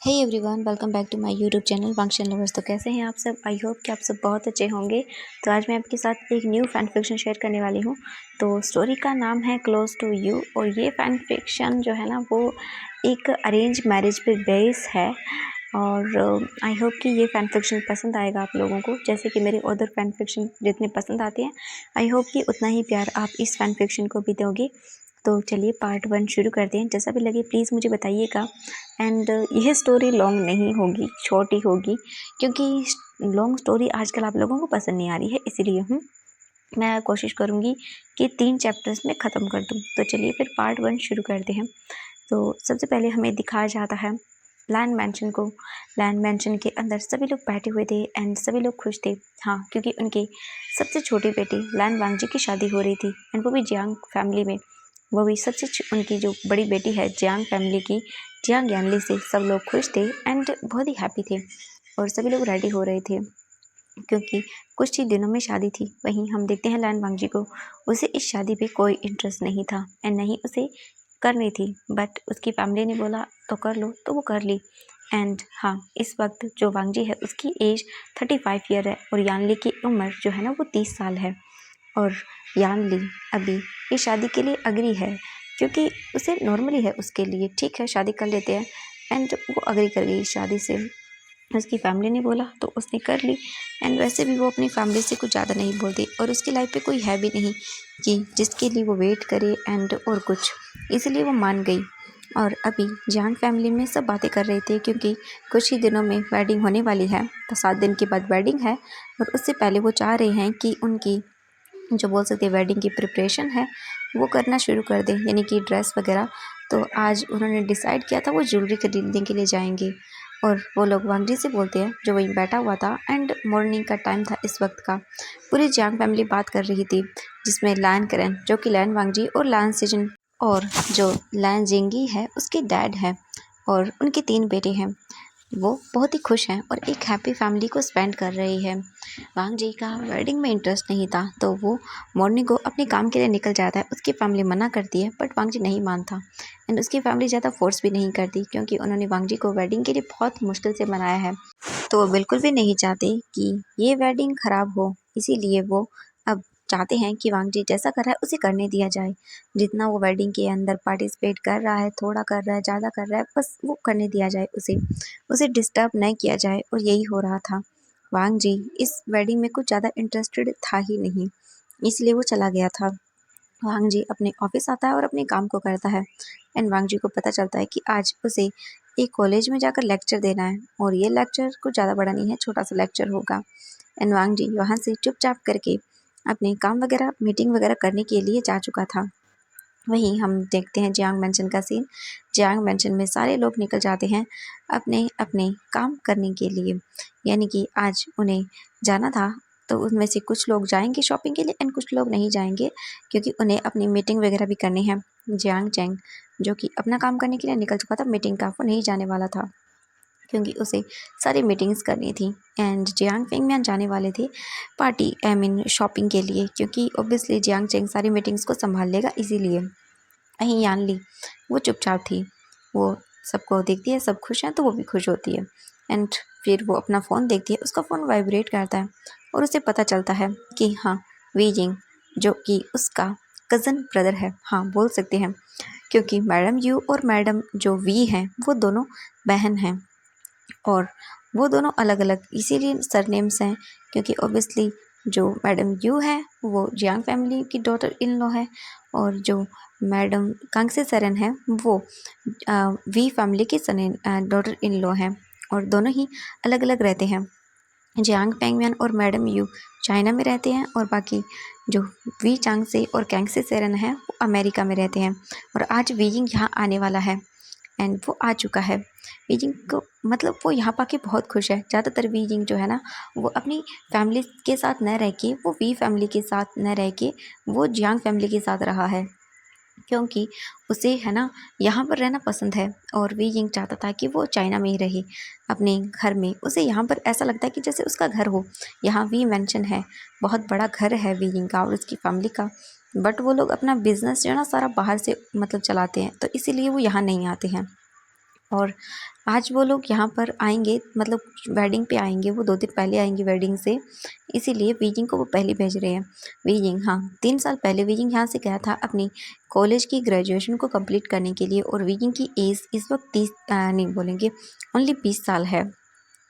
Hey everyone, welcome back to my YouTube channel function lovers. तो कैसे हैं आप सब? आई होप कि आप सब बहुत अच्छे होंगे। तो आज मैं आपके साथ एक न्यू फैन फिक्शन शेयर करने वाली हूँ। तो स्टोरी का नाम है क्लोज टू यू, और ये फैन फिक्शन जो है ना वो एक अरेंज मैरिज पे बेस है। और आई होप कि ये फैन फिक्शन पसंद आएगा आप लोगों को, जैसे कि मेरे अदर फैन फिक्शन जितने पसंद आते हैं। आई होप कि उतना ही प्यार आप इस फैन फिक्शन को भी दोगे। तो चलिए पार्ट 1 शुरू करते हैं। जैसा भी लगे प्लीज़ मुझे बताइएगा। एंड यह स्टोरी लॉन्ग नहीं होगी, छोटी होगी, क्योंकि लॉन्ग स्टोरी आजकल आप लोगों को पसंद नहीं आ रही है, इसीलिए मैं कोशिश करूँगी कि 3 चैप्टर्स में ख़त्म कर दूँ। तो चलिए फिर पार्ट 1 शुरू करते हैं। तो सबसे पहले हमें दिखाया जाता है लैंड मैंशन को। लैंड मैंशन के अंदर सभी लोग बैठे हुए थे एंड सभी लोग खुश थे। हाँ, क्योंकि उनके सबसे छोटी बेटी लैंड वांगजी की शादी हो रही थी, एंड वो भी जियांग फैमिली में। वो भी उनकी जो बड़ी बेटी है जियांग फैमिली की, जियांग यानली से सब लोग खुश थे एंड बहुत ही हैप्पी थे। और सभी लोग रेडी हो रहे थे क्योंकि कुछ ही दिनों में शादी थी। वहीं हम देखते हैं लैंड वांगजी को, उसे इस शादी पे कोई इंटरेस्ट नहीं था एंड नहीं उसे करनी थी, बट उसकी फैमिली ने बोला तो कर लो, तो वो कर ली। एंड हाँ, इस वक्त जो वांगजी है उसकी एज 35 ईयर है और यानली की उम्र जो है ना वो 30 साल है। और यानली अभी इस शादी के लिए अग्री है, क्योंकि उसे नॉर्मली है उसके लिए, ठीक है शादी कर लेते हैं। एंड वो अग्री कर गई इस शादी से। उसकी फैमिली ने बोला तो उसने कर ली। एंड वैसे भी वो अपनी फैमिली से कुछ ज़्यादा नहीं बोलती, और उसकी लाइफ पे कोई है भी नहीं कि जिसके लिए वो वेट करे एंड और कुछ, इसलिए वो मान गई। और अभी जियांग फैमिली में सब बातें कर रहे थे, क्योंकि कुछ ही दिनों में वेडिंग होने वाली है। तो 7 दिन के बाद वेडिंग है, और उससे पहले वो चाह रहे हैं कि उनकी जो बोल सकते हैं वेडिंग की प्रिपरेशन है वो करना शुरू कर दें, यानी कि ड्रेस वगैरह। तो आज उन्होंने डिसाइड किया था वो ज्वेलरी खरीदने के लिए जाएंगे। और वो लोग वांगजी से बोलते हैं जो वहीं बैठा हुआ था, एंड मॉर्निंग का टाइम था इस वक्त का। पूरी जियांग फैमिली बात कर रही थी, जिसमें लैन करेन जो कि लैन वांगजी और लैन सिजन और जो लैन जिंगी है उसके डैड हैं, और उनके 3 बेटे हैं। वो बहुत ही खुश हैं और एक हैप्पी फैमिली को स्पेंड कर रही है। वांग जी का वेडिंग में इंटरेस्ट नहीं था, तो वो मॉर्निंग को अपने काम के लिए निकल जाता है। उसकी फैमिली मना करती है, बट वांग जी नहीं मानता। एंड उसकी फैमिली ज़्यादा फोर्स भी नहीं करती, क्योंकि उन्होंने वांग जी को वेडिंग के लिए बहुत मुश्किल से मनाया है। तो वो बिल्कुल भी नहीं चाहते कि ये वेडिंग ख़राब हो, इसीलिए वो अब चाहते हैं कि वांग जी जैसा कर रहा है उसे करने दिया जाए। जितना वो वेडिंग के अंदर पार्टिसिपेट कर रहा है, थोड़ा कर रहा है, ज़्यादा कर रहा है, बस वो करने दिया जाए उसे डिस्टर्ब नहीं किया जाए। और यही हो रहा था। वांग जी इस वेडिंग में कुछ ज़्यादा इंटरेस्टेड था ही नहीं, इसलिए वो चला गया था। वांग जी अपने ऑफिस आता है और अपने काम को करता है। एंड वांग जी को पता चलता है कि आज उसे एक कॉलेज में जाकर लेक्चर देना है, और ये लेक्चर कुछ ज़्यादा बड़ा नहीं है, छोटा सा लेक्चर होगा। एंड वांग जी वहाँ से चुपचाप करके अपने काम वगैरह मीटिंग वगैरह करने के लिए जा चुका था। वहीं हम देखते हैं जियांग मेंशन का सीन। जियांग मेंशन में सारे लोग निकल जाते हैं अपने अपने काम करने के लिए, यानी कि आज उन्हें जाना था। तो उनमें से कुछ लोग जाएंगे शॉपिंग के लिए एंड कुछ लोग नहीं जाएंगे, क्योंकि उन्हें अपनी मीटिंग वगैरह भी करनी है। जियांग चैंग जो कि अपना काम करने के लिए निकल चुका था मीटिंग का, वो नहीं जाने वाला था, क्योंकि उसे सारी मीटिंग्स करनी थी। एंड जियांग फेंगम्यान जाने वाले थे पार्टी आई मीन शॉपिंग के लिए, क्योंकि ऑब्वियसली जियांग चेंग सारी मीटिंग्स को संभाल लेगा, इसीलिए। वहीं यानली वो चुपचाप थी। वो सबको देखती है, सब खुश हैं तो वो भी खुश होती है। एंड फिर वो अपना फ़ोन देखती है, उसका फ़ोन वाइब्रेट करता है और उसे पता चलता है कि हाँ, वी जिंग जो कि उसका कज़न ब्रदर है, हाँ बोल सकते हैं, क्योंकि मैडम यू और मैडम जो वी हैं वो दोनों बहन हैं। और वो दोनों अलग अलग इसीलिए सरनेम्स हैं, क्योंकि ऑब्वियसली जो मैडम यू है वो जियांग फैमिली की डॉटर इन लॉ है, और जो मैडम कांगसे सरन है वो वी फैमिली की डॉटर इन लॉ है, और दोनों ही अलग अलग रहते हैं। जियांग फेंगम्यान और मैडम यू चाइना में रहते हैं, और बाकी जो वी चांगसे और कैंगसे सेरन है वो अमेरिका में रहते हैं। और आज वीइंग यहाँ आने वाला है, एंड वो आ चुका है। वीइंग को मतलब वो यहाँ पाके बहुत खुश है। ज़्यादातर वीइंग जो है ना वो अपनी फैमिली के साथ न रह के, वो वी फैमिली के साथ न रह के वो जियांग फैमिली के साथ रहा है, क्योंकि उसे है ना यहाँ पर रहना पसंद है। और वी यिंग चाहता था कि वो चाइना में ही रहे अपने घर में। उसे यहाँ पर ऐसा लगता है कि जैसे उसका घर हो। यहाँ वी मेंशन है, बहुत बड़ा घर है वी यिंग का और उसकी फैमिली का, बट वो लोग अपना बिजनेस जो है ना सारा बाहर से मतलब चलाते हैं, तो इसीलिए वो यहाँ नहीं आते हैं। और आज वो लोग यहाँ पर आएंगे, मतलब वेडिंग पे आएंगे, वो 2 दिन पहले आएंगे वेडिंग से, इसीलिए वीजिंग को वो पहले भेज रहे हैं। वीजिंग, हाँ 3 साल पहले वीजिंग यहाँ से गया था अपनी कॉलेज की ग्रेजुएशन को कंप्लीट करने के लिए, और वीजिंग की एज इस वक्त 30 नहीं बोलेंगे, ओनली 20 साल है।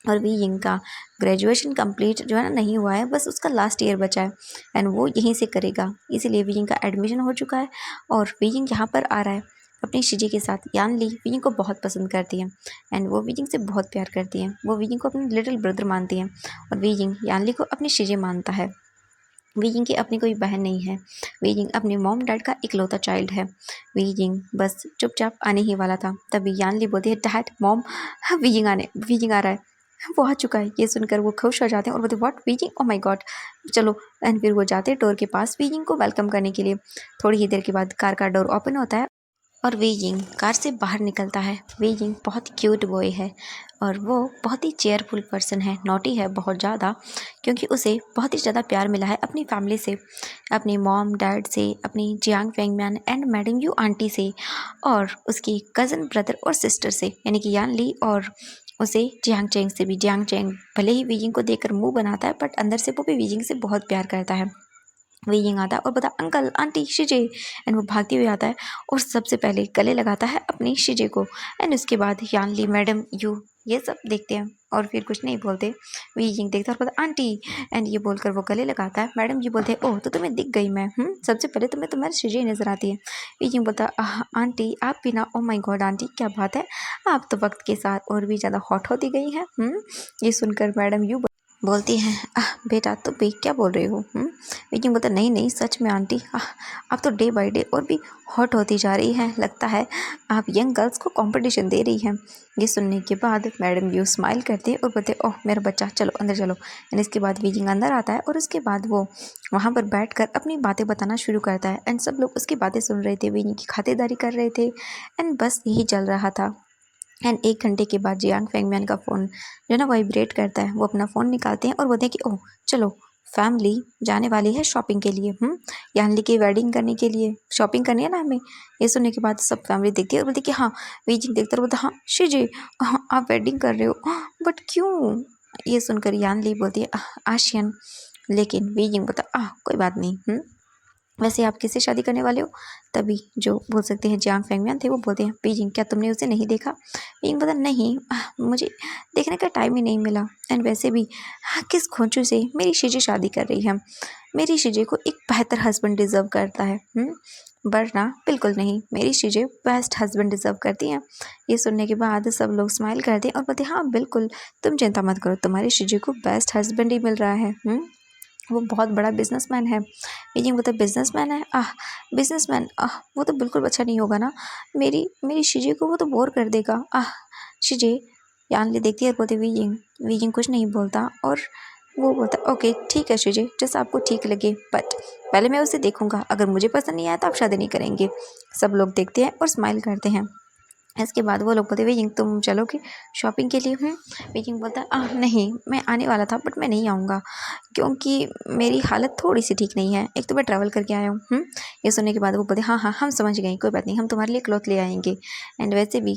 और वीजिंग का ग्रेजुएशन कंप्लीट जो है ना नहीं हुआ है, बस उसका लास्ट ईयर बचा है एंड वो यहीं से करेगा, इसीलिए वीजिंग का एडमिशन हो चुका है। और वीजिंग यहाँ पर आ रहा है अपनी शिजी के साथ। यानली वीजिंग को बहुत पसंद करती है एंड वो वीजिंग से बहुत प्यार करती है, वो वीजिंग को अपनी लिटिल ब्रदर मानती है और वीजिंग यानली को अपनी शिजी मानता है। वीजिंग की अपनी कोई बहन नहीं है, वीजिंग अपने मॉम डैड का इकलौता चाइल्ड है। वीजिंग बस चुपचाप आने ही वाला था, तभी यानली बोलती है डैड मॉम वीजिंग आ रहा है, वो आ चुका है। ये सुनकर वो खुश हो जाते हैं और बोलते what wheezing, O my God चलो। एंड फिर वो जाते हैं डोर के पास वीजिंग को वेलकम करने के लिए। थोड़ी ही देर के बाद कार का डोर ओपन होता है और वीजिंग कार से बाहर निकलता है। वीजिंग बहुत क्यूट बॉय है और वो बहुत ही चेयरफुल पर्सन है, नॉटी है बहुत ज़्यादा, क्योंकि उसे बहुत ही ज़्यादा प्यार मिला है अपनी फैमिली से, अपनी मॉम डैड से, अपनी Jiang Fengman and madam Yu aunty से, और उसकी कज़न ब्रदर और सिस्टर से, यानी कि यान ली, और उसे जियांग चेंग से भी। जियांग चेंग भले ही वीजिंग को देखकर मुंह बनाता है, बट अंदर से वो भी वीजिंग से बहुत प्यार करता है। वीजिंग आता है और बता अंकल आंटी शिजे, एंड वो भागते हुए आता है और सबसे पहले गले लगाता है अपनी शिजे को। एंड उसके बाद यानली मैडम यू ये सब देखते हैं और फिर कुछ नहीं बोलते। वीजिंग देखता है और बोलता आंटी, एंड ये बोलकर वो गले लगाता है। मैडम जी बोलते हैं ओह तो तुम्हें दिख गई मैं, सबसे पहले तुम्हें तुम्हारी शिजे नजर आती है। वीजिंग बोलता आंटी आप भी ना, ओ माय गॉड आंटी क्या बात है, आप तो वक्त के साथ और भी ज़्यादा हॉट होती गई हैं। ये सुनकर मैडम यू बोलती हैं बेटा तुम भी क्या बोल रहे हो। लेकिन बोलता नहीं नहीं सच में आंटी, आप तो डे बाय डे और भी हॉट होती जा रही हैं, लगता है आप यंग गर्ल्स को कंपटीशन दे रही हैं। ये सुनने के बाद मैडम यू स्माइल करती है और बोलते ओह मेरा बच्चा चलो अंदर चलो। एंड इसके बाद वीजिंग अंदर आता है और उसके बाद वो वहाँ पर बैठकर अपनी बातें बताना शुरू करता है एंड सब लोग उसकी बातें सुन रहे थे, वीजिंग की खातिरदारी कर रहे थे एंड बस यही चल रहा था। एंड 1 घंटे के बाद जियांग फेंगमैन का फ़ोन जो ना वाइब्रेट करता है, वो अपना फ़ोन निकालते हैं और बोलते हैं कि ओह चलो फैमिली जाने वाली है शॉपिंग के लिए, यानली की वेडिंग करने के लिए शॉपिंग करनी है ना हमें। ये सुनने के बाद सब फैमिली देखती है और बोलती है कि हाँ। वीजिंग देखता है और बोलता हाँ शिजे आप वेडिंग कर रहे हो, बट क्यों। ये सुनकर यानली बोलती है आशियन, लेकिन वीजिंग बोलता कोई बात नहीं। वैसे आप किससे शादी करने वाले हो। तभी जो बोल सकते हैं जियांग फेंगमियान थे, वो बोलते हैं बीजिंग क्या तुमने उसे नहीं देखा। बीजिंग बोला नहीं मुझे देखने का टाइम ही नहीं मिला, एंड वैसे भी किस खोंचू से मेरी शिजी शादी कर रही है, मेरी शिजी को एक बेहतर हस्बैंड डिज़र्व करता है। वरना बिल्कुल नहीं, मेरी शिजे बेस्ट हस्बैंड डिज़र्व करती हैं। ये सुनने के बाद सब लोग स्माइल करते हैं और बोलते हैं हाँ बिल्कुल तुम चिंता मत करो, तुम्हारी शिजी को बेस्ट हस्बैंड ही मिल रहा है। वो बहुत बड़ा बिजनेसमैन है। बीजिंग बोलता बिजनेसमैन है, बिजनेसमैन, वो तो बिल्कुल अच्छा नहीं होगा ना, मेरी मेरी शिजे को वो तो बोर कर देगा। शिजे यानली देखती है और बोलती वीजिंग। वीजिंग कुछ नहीं बोलता और वो बोलता ओके ठीक है शिजे जैसा आपको ठीक लगे, बट पहले मैं उसे देखूंगा, अगर मुझे पसंद नहीं आया तो आप शादी नहीं करेंगे। सब लोग देखते हैं और स्माइल करते हैं। इसके बाद वो लोग बोलते वीजिंग तुम चलोगे शॉपिंग के लिए। वीजिंग बोलता नहीं मैं आने वाला था बट मैं नहीं आऊँगा, क्योंकि मेरी हालत थोड़ी सी ठीक नहीं है, एक तो मैं ट्रैवल करके आया हूँ। ये सुनने के बाद वो बोलते हाँ हाँ हम समझ गए, कोई बात नहीं हम तुम्हारे लिए क्लॉथ ले आएंगे। एंड वैसे भी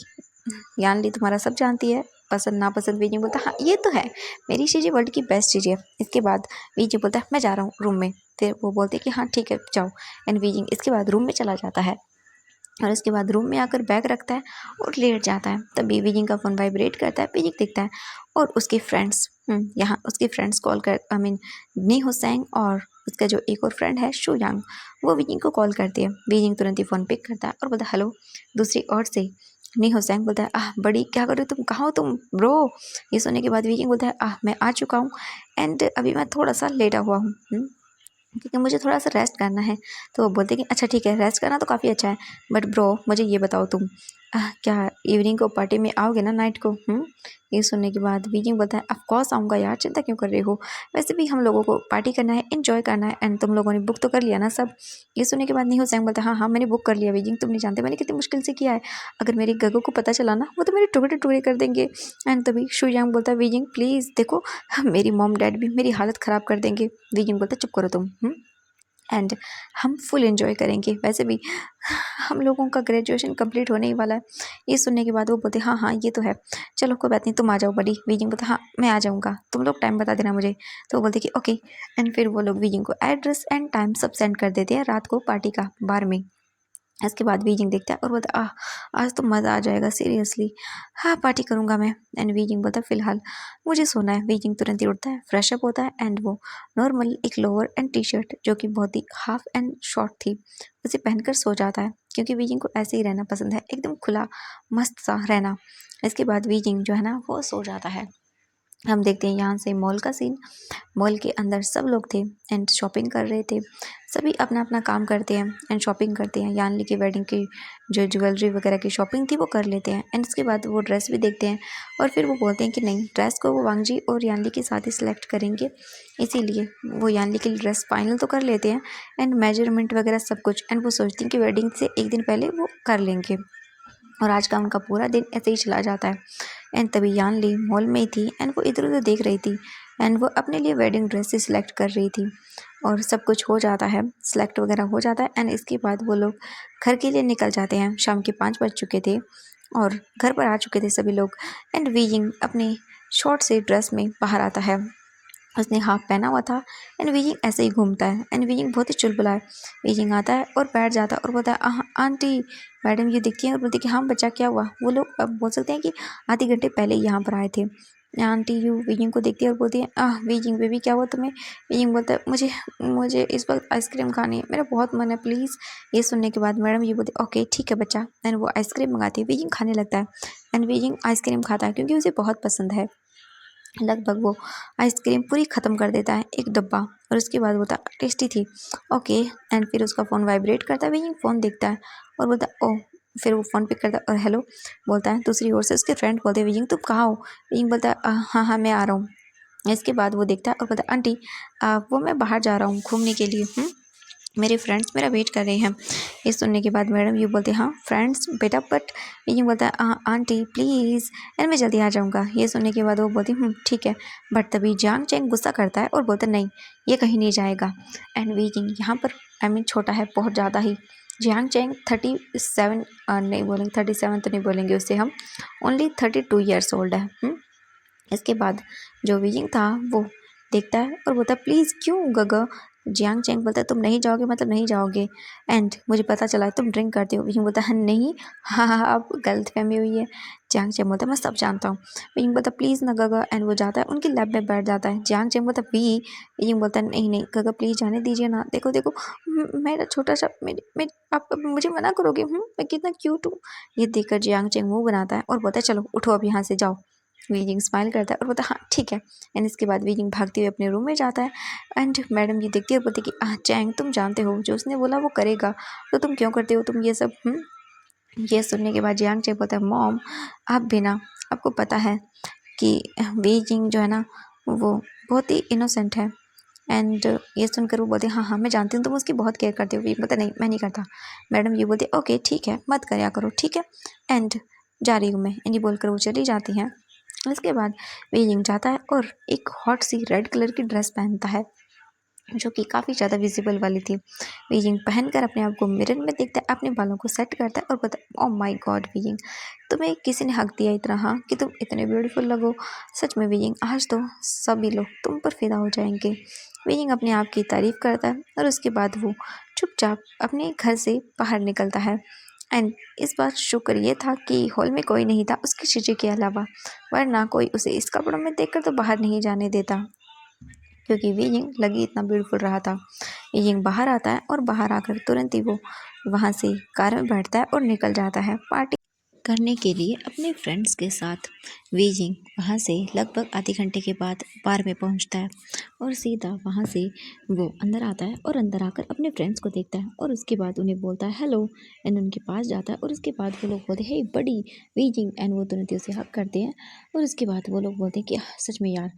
यानली तुम्हारा सब जानती है, पसंद नापसंद। वीजिंग बोलता हाँ ये तो है, मेरी चीज़ें वर्ल्ड की बेस्ट चीज़ है। इसके बाद वीजिंग बोलता है मैं जा रहा हूँ रूम में। फिर वो बोलते कि हाँ ठीक है जाओ। एंड वीजिंग इसके बाद रूम में चला जाता है और उसके बाद रूम में आकर बैग रखता है और लेट जाता है। तभी वीजिंग का फ़ोन वाइब्रेट करता है, वीजिंग देखता है और उसके फ्रेंड्स यहाँ उसके फ्रेंड्स कॉल कर नी हुसैन और उसका जो एक और फ्रेंड है शू यांग, वो वीजिंग को कॉल करती है। वीजिंग तुरंत ही फ़ोन पिक करता है और बोलता हेलो। दूसरी ओर से नी हुसैन बोलता है बड़ी क्या कर रहे हो तुम, कहाँ हो तुम ब्रो। ये सुनने के बाद वीजिंग बोलता है मैं आ चुका हूँ एंड अभी मैं थोड़ा सा लेटा हुआ हूँ क्योंकि मुझे थोड़ा सा रेस्ट करना है। तो वो बोलते कि अच्छा ठीक है रेस्ट करना तो काफ़ी अच्छा है, बट ब्रो मुझे ये बताओ तुम क्या इवनिंग को पार्टी में आओगे ना नाइट को। ये सुनने के बाद वीजिंग बोलता है ऑफ कोर्स आऊँगा यार, चिंता क्यों कर रहे हो, वैसे भी हम लोगों को पार्टी करना है, एंजॉय करना है, एंड तुम लोगों ने बुक तो कर लिया ना सब। ये सुनने के बाद नहीं हुसैन बोलता है हाँ मैंने बुक कर लिया वीजिंग, तुम नहीं जानते मैंने कितनी मुश्किल से किया है, अगर मेरे गगो को पता चला ना वो तो मेरे टुकड़े टुकड़े कर देंगे। एंड तभी शू यांग बोलता है वीजिंग प्लीज़ देखो मेरी मॉम डैड भी मेरी हालत ख़राब कर देंगे। वीजिंग बोलता है चुप करो तुम। एंड हम फुल एंजॉय करेंगे। वैसे भी हम लोगों का ग्रेजुएशन कंप्लीट होने ही वाला है। ये सुनने के बाद वो बोलते हाँ हाँ ये तो है, चलो कोई बात नहीं, तुम आ जाओ बडी। वीजिंग बोलता हाँ मैं आ जाऊँगा, तुम लोग टाइम बता देना मुझे। तो वो बोलते कि ओके। एंड फिर वो लोग वीजिंग को एड्रेस एंड टाइम सब सेंड कर देते हैं रात को पार्टी का बार में। इसके बाद वीजिंग देखता है और बोलता आज तो मज़ा आ जाएगा सीरियसली, हाँ पार्टी करूँगा मैं। एंड वीजिंग बोलता है फिलहाल मुझे सोना है। वीजिंग तुरंत ही उठता है, फ्रेश अप होता है एंड वो नॉर्मल एक लोअर एंड टी शर्ट जो कि बहुत ही हाफ एंड शॉर्ट थी उसे पहनकर सो जाता है, क्योंकि वीजिंग को ऐसे ही रहना पसंद है, एकदम खुला मस्त सा रहना। इसके बाद वीजिंग जो है ना वो सो जाता है। हम देखते हैं यहाँ से मॉल का सीन। मॉल के अंदर सब लोग थे एंड शॉपिंग कर रहे थे। सभी अपना अपना काम करते हैं एंड शॉपिंग करते हैं। यानली की वेडिंग की जो ज्वेलरी वगैरह की शॉपिंग थी वो कर लेते हैं एंड उसके बाद वो ड्रेस भी देखते हैं और फिर वो बोलते हैं कि नहीं, ड्रेस को वो वांगजी और यानली के साथ ही सिलेक्ट करेंगे, इसीलिए वो यानली के लिए ड्रेस फाइनल तो कर लेते हैं एंड मेजरमेंट वगैरह सब कुछ। एंड वो सोचती हैं कि वेडिंग से एक दिन पहले वो कर लेंगे और आज का उनका पूरा दिन ऐसे ही चला जाता है। एंड तभी यानली मॉल में ही थी एंड वो इधर उधर देख रही थी एंड वो अपने लिए वेडिंग ड्रेस ही सिलेक्ट कर रही थी और सब कुछ हो जाता है, सिलेक्ट वगैरह हो जाता है। एंड इसके बाद वो लोग घर के लिए निकल जाते हैं। शाम के 5 बज चुके थे और घर पर आ चुके थे सभी लोग। एंड वीजिंग अपने शॉर्ट से ड्रेस में बाहर आता है, उसने हाफ पहना हुआ था एंड वीजिंग ऐसे ही घूमता है एंड वीजिंग बहुत ही चुलबुला है। वीजिंग आता है और बैठ जाता है और बोलता है आंटी। मैडम ये देखती है और बोलती है कि हाँ बच्चा क्या हुआ। वो लोग अब बोल सकते हैं कि आधे घंटे पहले ही यहाँ पर आए थे। आंटी यू वीजिंग को देखती है और बोलती है वीजिंग बेबी क्या हुआ तुम्हें। वीजिंग बोलता है मुझे मुझे इस वक्त आइसक्रीम खानी है, मेरा बहुत मन है प्लीज़। ये सुनने के बाद मैडम ये बोलती है ओके ठीक है बच्चा। एंड वो आइसक्रीम मंगाती है, वीजिंग खाने लगता है एंड वीजिंग आइसक्रीम खाता है क्योंकि उसे बहुत पसंद है। लगभग वो आइसक्रीम पूरी ख़त्म कर देता है, एक डब्बा। और उसके बाद बोलता टेस्टी थी ओके। एंड फिर उसका फ़ोन वाइब्रेट करता है, वही फ़ोन देखता है और बोलता ओह। फिर वो फ़ोन पिक करता है और हेलो बोलता है। दूसरी ओर से उसके फ्रेंड बोलते हैं विजिंग तुम कहाँ हो। विजिंग बोलता है हाँ हाँ मैं आ रहा हूँ। इसके बाद वो देखता है और बोलता है आंटी वो मैं बाहर जा रहा हूँ घूमने के लिए, मेरे फ्रेंड्स मेरा वेट कर रहे हैं। ये सुनने के बाद मैडम ये बोलते हैं हाँ फ्रेंड्स बेटा, बट ये बोलता है आंटी प्लीज़ एंड मैं जल्दी आ जाऊँगा। ये सुनने के बाद वो बोलती ठीक है। बट तभी जांग चैंग गुस्सा करता है और बोलता है नहीं ये कहीं नहीं जाएगा। एंड वीजिंग यहाँ पर छोटा है बहुत ज़्यादा ही। जियांग चैंग 37 नहीं बोलेंगे, 37 तो नहीं बोलेंगे उसे हम, ओनली 32 ईयर्स ओल्ड है। इसके बाद जो वीजिंग था वो देखता है और बोलता है प्लीज़ क्यों गगा। जियांग चैंग बोलता है तुम नहीं जाओगे मतलब नहीं जाओगे एंड मुझे पता चला है तुम ड्रिंक करते हो। विजिंग बोलता है नहीं हाँ हाँ अब गलत फहमी हुई है। जियांग चैंग बोलता है मैं सब जानता हूँ। विजिंग बोलता है प्लीज़ ना गगा एंड वो जाता है उनकी लैब में बैठ जाता है। जियांग चैंग बोलता है वी। विजिंग बोलता है नहीं नहीं गगा प्लीज़ जाने दीजिए ना, देखो देखो मेरा छोटा सा मेरे आप मुझे मना करोगे, मैं कितना क्यूट हूँ। ये देखकर जियांग चैंग मुँह बनाता है और बोलता है चलो उठो अब यहाँ से जाओ। वीजिंग स्माइल करता है और बोलता है हाँ ठीक है। एंड इसके बाद वीजिंग भागते हुए अपने रूम में जाता है एंड मैडम ये देखती है और बोलती है कि चैंग तुम जानते हो जो उसने बोला वो करेगा, तो तुम क्यों करते हो तुम ये सब। ये सुनने के बाद जियांग चैंग बोलता है मॉम आप भी ना, आपको पता है कि वीजिंग जो है ना वो बहुत ही इनोसेंट है। एंड ये सुनकर वो बोलते हाँ हाँ मैं जानती हूँ तुम उसकी बहुत केयर करते हो। ये बोलता नहीं मैं नहीं करता। मैडम ये बोलती ओके ठीक है मत करया करो ठीक है एंड जा रही हूँ मैं। एंड ये बोलकर वो चली जाती हैं। उसके बाद वीजिंग जाता है और एक हॉट सी रेड कलर की ड्रेस पहनता है जो कि काफ़ी ज़्यादा विजिबल वाली थी। वीजिंग पहनकर अपने आप को मिरर में देखता है, अपने बालों को सेट करता है और बोलता है ओह माय गॉड वीजिंग तुम्हें किसी ने हक दिया इतना, हाँ कि तुम इतने ब्यूटीफुल लगो। सच में वीजिंग आज तो सभी लोग तुम पर फिदा हो जाएंगे। वीजिंग अपने आप की तारीफ़ करता है और उसके बाद वो चुपचाप अपने घर से बाहर निकलता है। एंड इस बार शुक्र ये था कि हॉल में कोई नहीं था उसके जीजे के अलावा, वरना कोई उसे इस कपड़ों में देखकर तो बाहर नहीं जाने देता, क्योंकि वीजिंग लगी इतना ब्यूटीफुल रहा था। वीजिंग बाहर आता है और बाहर आकर तुरंत ही वो वहाँ से कार में बैठता है और निकल जाता है पार्टी करने के लिए अपने फ्रेंड्स के साथ। वीजिंग वहाँ से लगभग आधे घंटे के बाद बार में पहुँचता है और सीधा वहाँ से वो अंदर आता है और अंदर आकर अपने फ्रेंड्स को देखता है और उसके बाद उन्हें बोलता है हेलो एंड उनके पास जाता है और उसके बाद वो लोग बोलते हैं हे बड़ी वीजिंग एंड वो तुरंत ही उसे हक करते हैं। और उसके बाद वो लोग बोलते हैं कि सच में यार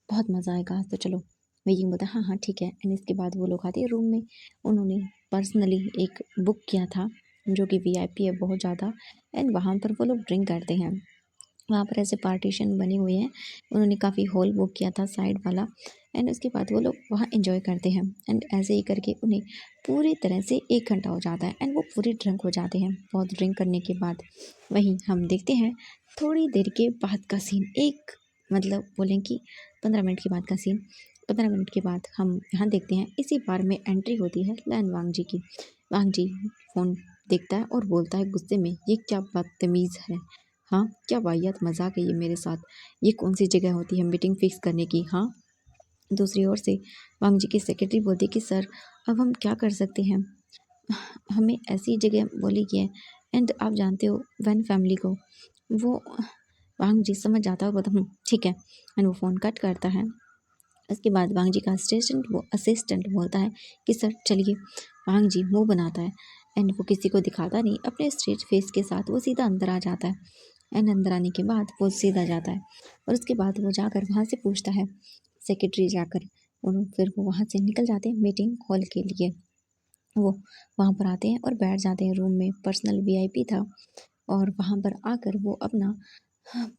बहुत मज़ा आएगा आज तो चलो। वीजिंग बोलता है हाँ हाँ ठीक है। एंड इसके बाद वो लोग आते हैं रूम में। उन्होंने पर्सनली एक बुक किया था जो कि वीआईपी है बहुत ज़्यादा एंड वहाँ पर वो लोग ड्रिंक करते हैं। वहाँ पर ऐसे पार्टीशन बने हुए हैं, उन्होंने काफ़ी हॉल बुक किया था साइड वाला। एंड उसके बाद वो लोग वहाँ एंजॉय करते हैं। एंड ऐसे ही करके उन्हें पूरी तरह से 1 घंटा हो जाता है एंड वो पूरे ड्रंक हो जाते हैं। बहुत ड्रिंक करने के बाद वहीं हम देखते हैं थोड़ी देर के बाद का सीन, एक मतलब बोलें कि 15 मिनट के बाद का सीन। 15 मिनट के बाद हम यहाँ देखते हैं इसी बार में एंट्री होती है लैन वांग जी की। वांग जी फ़ोन देखता है और बोलता है गुस्से में, ये क्या बदतमीज़ है, हाँ क्या वाहियात मजाक है ये मेरे साथ, ये कौन सी जगह होती है मीटिंग फिक्स करने की, हाँ। दूसरी ओर से वांग जी की सेक्रेटरी बोलती कि सर अब हम क्या कर सकते हैं, हमें ऐसी जगह बोली गई है। एंड आप जानते हो वैन फैमिली को, वो वांग जी समझ जाता है और बोलता ठीक है। एंड वो फ़ोन कट करता है। उसके बाद वांग जी का असिस्टेंट बोलता है कि सर चलिए। वांग जी मुंह बनाता है एंड वो किसी को दिखाता नहीं, अपने स्ट्रेट फेस के साथ वो सीधा अंदर आ जाता है। एंड अंदर आने के बाद वो सीधा जाता है और उसके बाद वो जाकर वहाँ से पूछता है सेक्रेटरी जाकर, फिर वो वहाँ से निकल जाते हैं मीटिंग हॉल के लिए। वो वहाँ पर आते हैं और बैठ जाते हैं रूम में, पर्सनल वीआईपी था। और वहाँ पर आकर वो अपना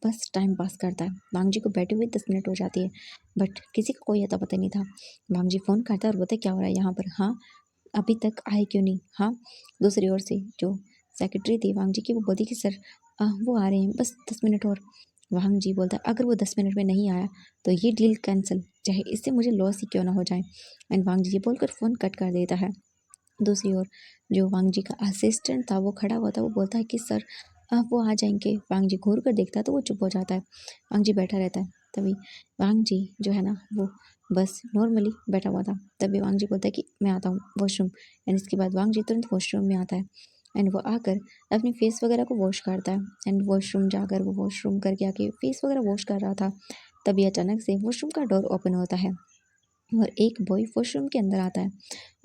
बस टाइम पास करता है। वांग जी को बैठे हुए 10 मिनट हो जाती है बट किसी को कोई अता पता नहीं था। वांग जी फ़ोन करता है और बोलते क्या हो रहा है यहाँ पर, हाँ अभी तक आए क्यों नहीं, हाँ। दूसरी ओर से जो सेक्रेटरी थी वांग जी की, वो बोलती कि सर वो आ रहे हैं बस 10 मिनट और। वांग जी बोलता है अगर वो 10 मिनट में नहीं आया तो ये डील कैंसिल, चाहे इससे मुझे लॉस ही क्यों ना हो जाए। एंड वांग जी ये बोलकर फ़ोन कट कर देता है। दूसरी ओर जो वांग जी का असिस्टेंट था वो खड़ा हुआ था, वो बोलता है कि सर वो आ जाएंगे। वांग जी घूर कर देखता है तो वो चुप हो जाता है। वांग जी बैठा रहता है। तभी वांग जी जो है ना वो बस नॉर्मली बैठा हुआ था। तभी वांग जी बोलता है कि मैं आता हूँ वॉशरूम। एंड इसके बाद वांग जी तुरंत वॉशरूम में आता है एंड वो आकर अपनी फेस वगैरह को वॉश करता है। एंड वॉशरूम जाकर वो वॉशरूम करके आके फेस वगैरह वॉश कर रहा था। तभी अचानक से वॉशरूम का डोर ओपन होता है और एक बॉय वॉशरूम के अंदर आता है,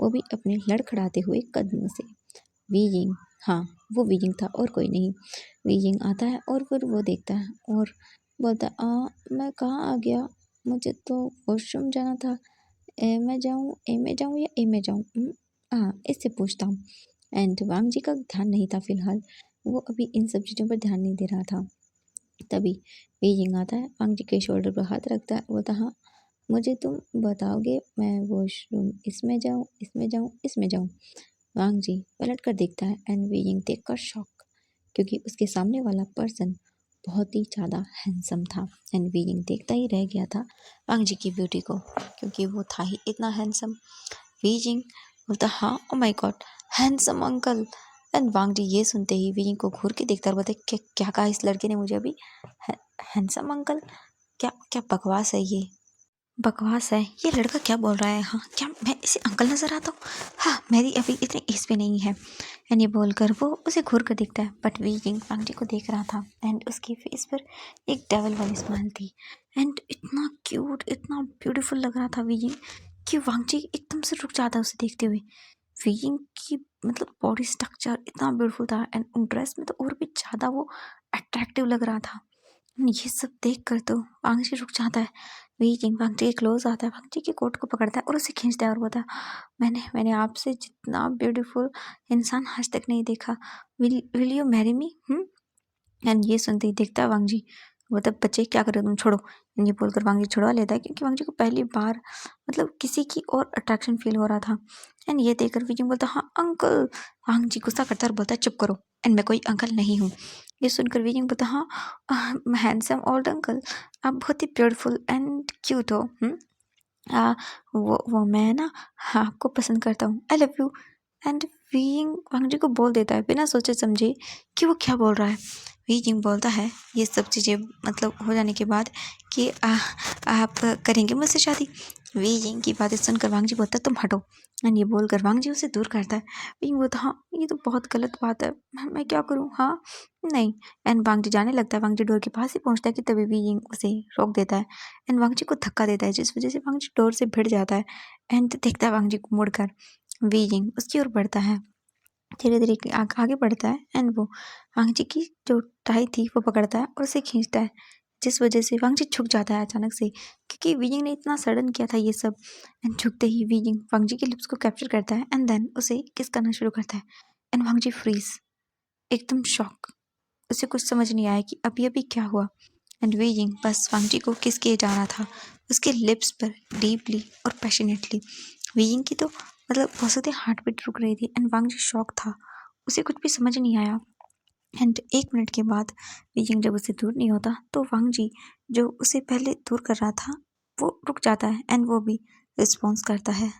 वो भी अपने लड़खड़ाते हुए कदमों से। वीयिंग, हाँ वो वीयिंग था और कोई नहीं। वीयिंग आता है और फिर वो देखता है और बोलता है मैं कहाँ आ गया, मुझे तो वॉशरूम जाना था, ए में जाऊँ या ए में जाऊँ, हाँ इससे पूछता हूँ। एंड वांग जी का ध्यान नहीं था फिलहाल, वो अभी इन सब चीज़ों पर ध्यान नहीं दे रहा था। तभी वीयिंग आता है, वांग जी के शोल्डर पर हाथ रखता है, बोलता हाँ मुझे तुम बताओगे मैं वॉशरूम इसमें जाऊँ, इसमें जाऊँ, इसमें जाऊँ। वांग जी पलट कर देखता है एंड वीइंग देखकर शॉक, क्योंकि उसके सामने वाला पर्सन बहुत ही ज़्यादा हैंडसम था। एंड वीइंग देखता ही रह गया था वांग जी की ब्यूटी को, क्योंकि वो था ही इतना हैंडसम। वीइंग बोलता हाँ oh my god handsome uncle. And Wang ji ये सुनते ही वीइंग को घूर के देखता और बोलते क्या कहा इस लड़के ने मुझे अभी, हैंडसम अंकल, क्या क्या बकवास है ये, बकवास है ये लड़का, क्या बोल रहा है, हाँ क्या मैं इसे अंकल नजर आता हूँ, हाँ मेरी अभी इतनी एज पे नहीं है। एंड ये बोलकर वो उसे घूर कर देखता है बट वीइंग वांग जी को देख रहा था एंड उसकी फेस पर एक डेविल वाली स्माइल थी। एंड इतना क्यूट इतना ब्यूटीफुल लग रहा था वीइंग कि वांग जी एकदम से रुक जाता है उसे देखते हुए। वीइंग की मतलब बॉडी स्ट्रक्चर इतना ब्यूटीफुल था एंड उन ड्रेस में तो और भी ज़्यादा वो अट्रैक्टिव लग रहा था। ये सब देख कर तो वांग जी रुक जाता है। वीइंग वांग जी के क्लोज आता है, वांग जी के कोट को पकड़ता है और उसे खींचता है और बोलता है मैंने आपसे जितना ब्यूटीफुल इंसान आज तक नहीं देखा, will you marry me. And ये सुनते ही देखता है वांग जी, बोलता है बच्चे क्या कर रहे हो तुम, छोड़ो। एंड ये बोलकर वांग जी छुड़वा लेता है, क्योंकि वांग जी को पहली बार मतलब किसी की और अट्रैक्शन फील हो रहा था। एंड ये देखकर विजय बोलता हाँ अंकल। वांग जी गुस्सा करता है और बोलता है चुप करो, एंड मैं कोई अंकल नहीं हूँ। ये सुनकर विजय बोलता हाँ हैंडसम ओल्ड अंकल, आप बहुत ही ब्यूटीफुल एंड क्यूट हो। वो मैं ना आपको पसंद करता हूँ, I love you. And Weiying Wang ji को बोल देता है बिना सोचे समझे कि वो क्या बोल रहा है। वीइंग बोलता है ये सब चीज़ें मतलब हो जाने के बाद कि आप करेंगे मुझसे शादी। वीइंग की बातें सुनकर वांग जी बोलता है तुम हटो। एंड ये बोलकर वांग जी उसे दूर करता है। वीइंग बोलता हाँ ये तो बहुत गलत बात है, मैं क्या करूँ, हाँ नहीं। एंड वांग जी जाने लगता है, वांग जी डोर के पास ही पहुँचता है कि तभी वीइंग उसे रोक देता है एंड वांग जी को धक्का देता है, जिस वजह से वांग जी डोर से भिड़ जाता है। एंड देखता है वांग जी को मुड़कर, वीइंग उसकी ओर बढ़ता है, धीरे धीरे आगे बढ़ता है एंड वो वांग जी की जो टाई थी वो पकड़ता है और उसे खींचता है, जिस वजह से वांग जी झुक जाता है अचानक से, क्योंकि वीइंग ने इतना सडन किया था ये सब। एंड झुकते ही वीइंग वांग जी के लिप्स को कैप्चर करता है एंड देन उसे किस करना शुरू करता है। एंड वांग जी फ्रीज, एकदम शॉक, उसे कुछ समझ नहीं आया कि अभी-अभी क्या हुआ। एंड वे यिंग बस वांग जी को किस किए जा रहा था। उसके लिप्स पर डीपली और पैशनेटली। वे यिंग की तो बहुत ज़्यादा हार्ट बीट रुक रही थी एंड वांग जी शॉक था। उसे कुछ भी समझ नहीं आया। एंड 1 मिनट के बाद वे यिंग जब उससे दूर नहीं होता तो वांग जी जो उसे पहले दूर कर रहा था वो रुक जाता है एंड वो भी रिस्पॉन्स करता है।